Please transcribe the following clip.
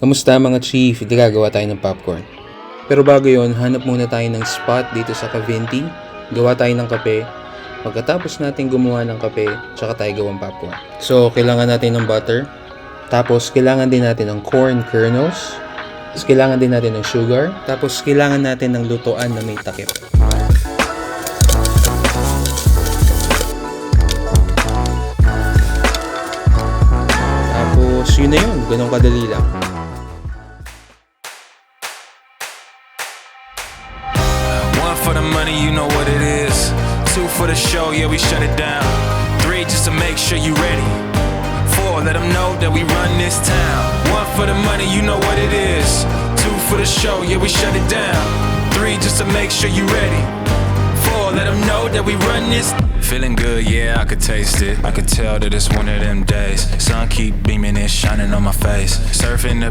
Kamusta mga chief? Gagawa tayo ng popcorn. Pero bago yon, hanap muna tayo ng spot dito sa Cavinti. Gawa tayo ng kape. Pagkatapos natin gumawa ng kape, tsaka tayo gawang popcorn. So, kailangan natin ng butter. Tapos, kailangan din natin ng corn kernels. Tapos, kailangan din natin ng sugar. Tapos, kailangan natin ng lutuan na may takip. Tapos, yun na yun. Ganun kadali lang. For the money, you know what it is. 2 for the show, yeah, we shut it down. 3 just to make sure you ready. 4, let them know that we run this town. 1 for the money, you know what it is. 2 for the show, yeah, we shut it down. 3 just to make sure you ready. 4, let them know that we run this. Feeling good, yeah, I could taste it. I could tell that it's one of them days. Sun keep beaming and shining on my face. Surfing the